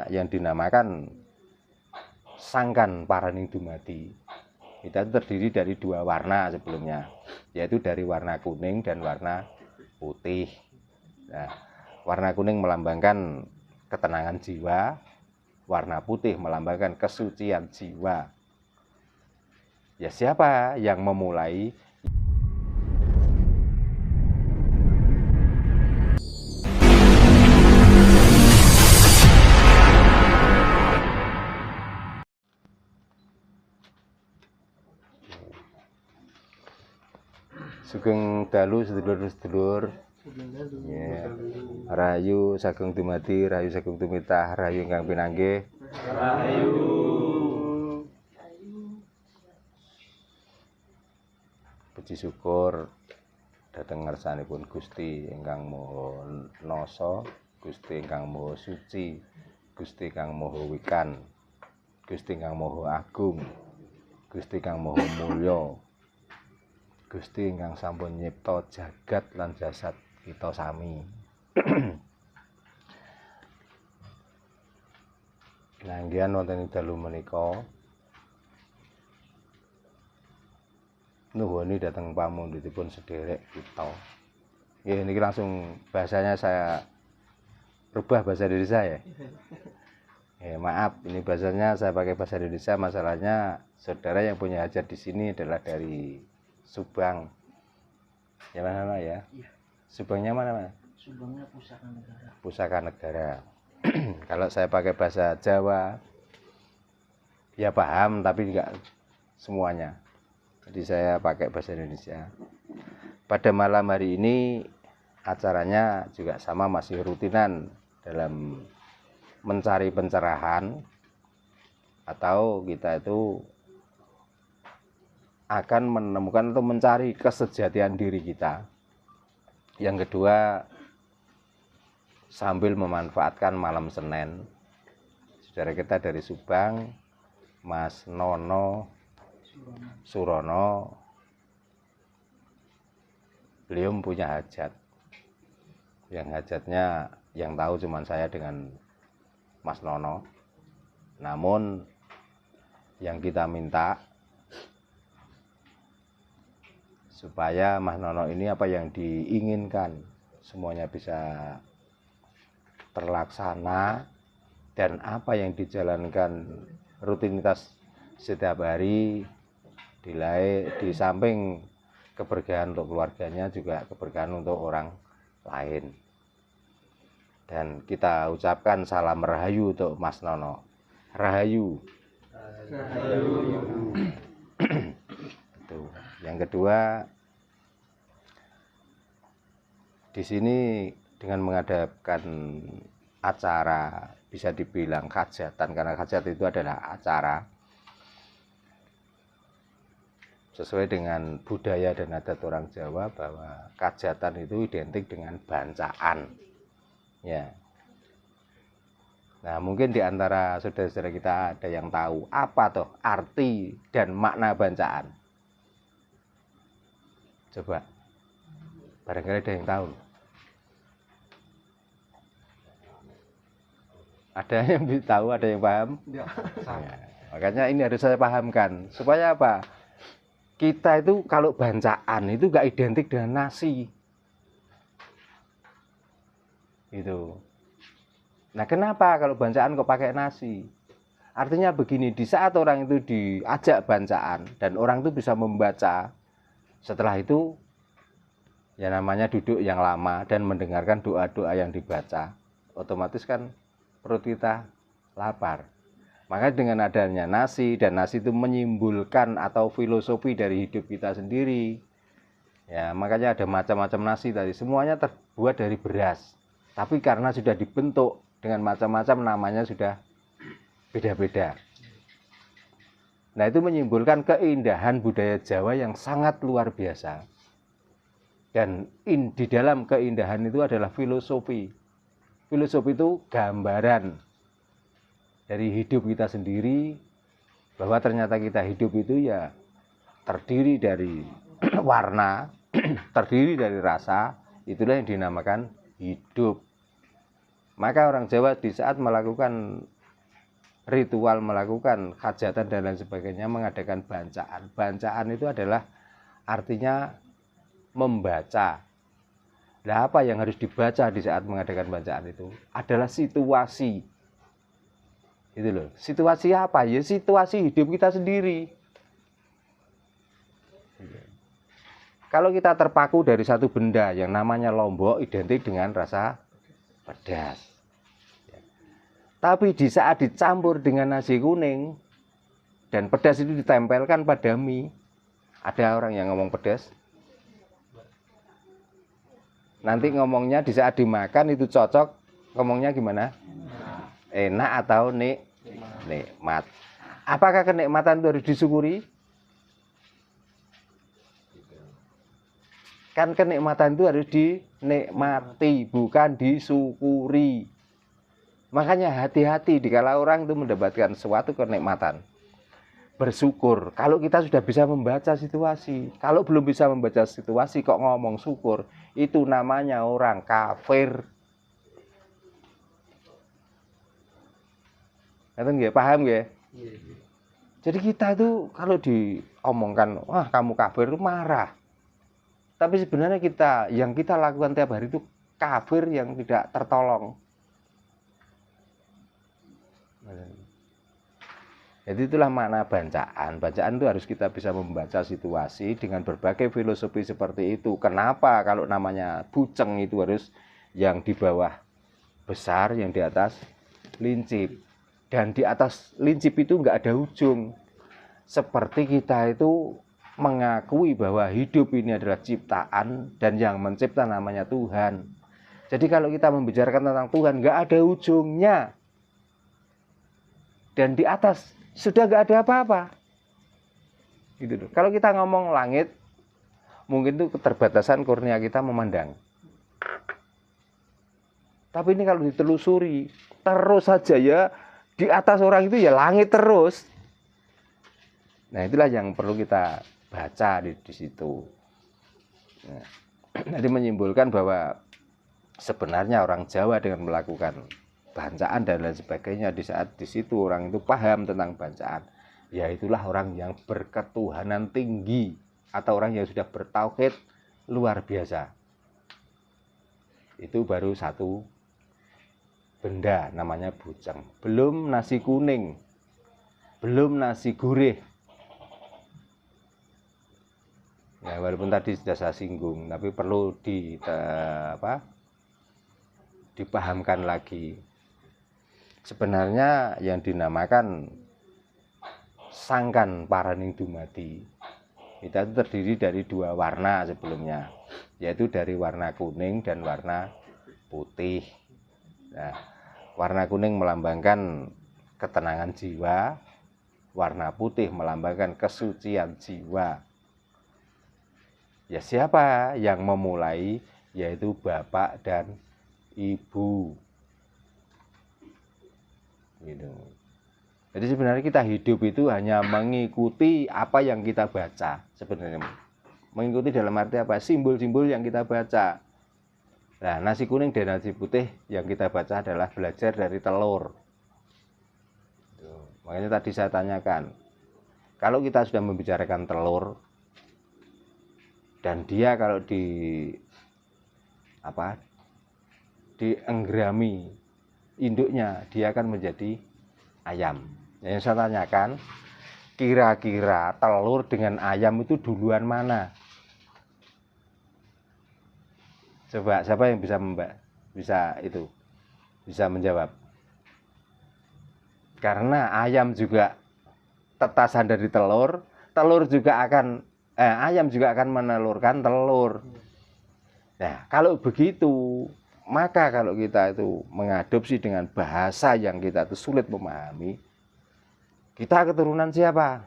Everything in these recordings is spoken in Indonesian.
yang dinamakan Sangkan Paraning Dumadi. Kita itu terdiri dari dua warna sebelumnya, yaitu dari warna kuning dan warna putih. Nah, warna kuning melambangkan ketenangan jiwa, warna putih melambangkan kesucian jiwa. Ya, siapa yang memulai? Sugeng dalu sedulur-sedulur. Ya. Rahayu sagung dumadi, rahayu sagung tumitah, rahayu ingkang pinanggih. Rahayu. Puji syukur dhateng ngersanipun Gusti ingkang Maha Nasa, Gusti ingkang Maha Suci, Gusti ingkang Maha Wikan, Gusti ingkang Maha Agung, Gusti ingkang Maha Mulya, Gusti ingkang sampun nyipta jagat lan jasad kita sami. Nanggihan wonten ing dalu menika nuhuni dhateng pamundhutipun sederek kita. Nggih niki langsung bahasanya saya rubah bahasa Indonesia ya. Maaf, ini bahasanya saya pakai bahasa Indonesia, masalahnya saudara yang punya hajat di sini adalah dari Subang. Ya mana ya? Iya. Subangnya mana? Subangnya Pusaka Negara. Pusaka Negara. Kalau saya pakai bahasa Jawa, ya paham tapi enggak semuanya. Jadi saya pakai bahasa Indonesia. Pada malam hari ini acaranya juga sama, masih rutinan dalam mencari pencerahan, atau kita itu akan menemukan atau mencari kesejatian diri kita. Yang kedua, sambil memanfaatkan malam Senin, saudara kita dari Subang, Mas Nono Surono, beliau punya hajat. Yang hajatnya yang tahu cuma saya dengan Mas Nono. Namun yang kita minta supaya Mas Nono ini apa yang diinginkan semuanya bisa terlaksana, dan apa yang dijalankan rutinitas setiap hari di samping keberkahan untuk keluarganya juga keberkahan untuk orang lain. Dan kita ucapkan salam rahayu untuk Mas Nono. Rahayu. Rahayu. Yang kedua, di sini dengan mengadakan acara, bisa dibilang hajatan, karena hajat itu adalah acara sesuai dengan budaya dan adat orang Jawa, bahwa hajatan itu identik dengan bancaan. Ya. Nah, mungkin di antara saudara-saudara kita ada yang tahu apa toh arti dan makna bancaan. Coba, barangkali ada yang tahu. Ada yang tahu, ada yang paham? Ya, makanya ini harus saya pahamkan. Supaya apa? Kita itu kalau bancaan itu gak identik dengan nasi. Gitu. Nah, kenapa kalau bancaan kok pakai nasi? Artinya begini, di saat orang itu diajak bancaan dan orang itu bisa membaca, setelah itu ya namanya duduk yang lama dan mendengarkan doa-doa yang dibaca, otomatis kan perut kita lapar. Maka dengan adanya nasi, dan nasi itu menyimbolkan atau filosofi dari hidup kita sendiri. Ya, makanya ada macam-macam nasi tadi, semuanya terbuat dari beras. Tapi karena sudah dibentuk dengan macam-macam, namanya sudah beda-beda. Nah, itu menyimbolkan keindahan budaya Jawa yang sangat luar biasa. Dan di dalam keindahan itu adalah filosofi. Filosofi itu gambaran dari hidup kita sendiri, bahwa ternyata kita hidup itu ya terdiri dari warna, terdiri dari rasa, itulah yang dinamakan hidup. Maka orang Jawa di saat melakukan ritual, melakukan hajatan dan lain sebagainya, mengadakan bancaan. Bancaan itu adalah artinya membaca. Nah, apa yang harus dibaca di saat mengadakan bacaan itu adalah situasi. Itu loh. Situasi apa? Ya situasi hidup kita sendiri. Kalau kita terpaku dari satu benda yang namanya lombok, identik dengan rasa pedas. Tapi di saat dicampur dengan nasi kuning dan pedas itu ditempelkan pada mie, ada orang yang ngomong pedas. Nanti ngomongnya di saat dimakan itu cocok, ngomongnya gimana? Enak atau nikmat. Apakah kenikmatan itu harus disyukuri? Kan kenikmatan itu harus dinikmati, bukan disyukuri. Makanya hati-hati dikala orang itu mendapatkan suatu kenikmatan. Bersyukur. Kalau kita sudah bisa membaca situasi, kalau belum bisa membaca situasi kok ngomong syukur, itu namanya orang kafir. Ngerti nggih? Paham nggih? Jadi kita itu kalau diomongkan, wah kamu kafir, marah. Tapi sebenarnya yang kita lakukan tiap hari itu kafir yang tidak tertolong. Jadi itulah makna bancaan. Bancaan itu harus kita bisa membaca situasi dengan berbagai filosofi seperti itu. Kenapa kalau namanya buceng itu harus yang di bawah besar, yang di atas lincip. Dan di atas lincip itu enggak ada ujung. Seperti kita itu mengakui bahwa hidup ini adalah ciptaan dan yang mencipta namanya Tuhan. Jadi kalau kita membicarakan tentang Tuhan enggak ada ujungnya. Dan di atas sudah nggak ada apa-apa. Gitu loh. Kalau kita ngomong langit, mungkin itu keterbatasan kurnia kita memandang. Tapi ini kalau ditelusuri, terus saja ya, di atas orang itu ya langit terus. Nah itulah yang perlu kita baca di situ. Nah, jadi menyimpulkan bahwa sebenarnya orang Jawa dengan melakukan bancaan dan lain sebagainya, di saat di situ orang itu paham tentang bancaan, ya itulah orang yang berketuhanan tinggi atau orang yang sudah bertauhid luar biasa. Itu baru satu benda namanya buceng. Belum nasi kuning, belum nasi gurih. Ya walaupun tadi sudah saya singgung, tapi perlu dipahamkan lagi. Sebenarnya yang dinamakan sangkan paraning dumadi itu terdiri dari dua warna sebelumnya, yaitu dari warna kuning dan warna putih. Nah, warna kuning melambangkan ketenangan jiwa, warna putih melambangkan kesucian jiwa. Ya siapa yang memulai? Yaitu bapak dan ibu. Gitu. Jadi sebenarnya kita hidup itu hanya mengikuti apa yang kita baca sebenarnya. Mengikuti dalam arti apa? Simbol-simbol yang kita baca. Nah, nasi kuning dan nasi putih yang kita baca adalah belajar dari telur. Makanya tadi saya tanyakan, kalau kita sudah membicarakan telur dan dia kalau dienggerami induknya, dia akan menjadi ayam. Yang saya tanyakan, kira-kira telur dengan ayam itu duluan mana? Coba siapa yang bisa menjawab? Karena ayam juga tetasan dari telur, ayam juga akan menelurkan telur. Nah, kalau begitu, maka kalau kita itu mengadopsi dengan bahasa yang kita itu sulit memahami, kita keturunan siapa?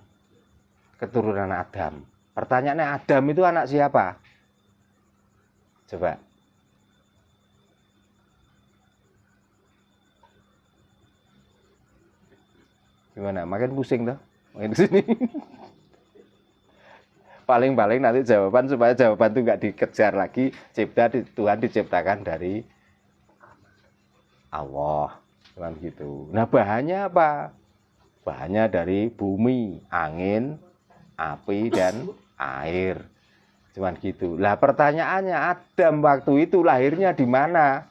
Keturunan Adam. Pertanyaannya, Adam itu anak siapa? Coba. Gimana? Makin pusing toh? Makin sini. Paling-paling nanti jawaban, supaya jawaban itu nggak dikejar lagi, Tuhan diciptakan dari Allah, kan gitu. Nah bahannya apa? Bahannya dari bumi, angin, api, dan air. Cuman gitu. Lah pertanyaannya, Adam waktu itu lahirnya di mana?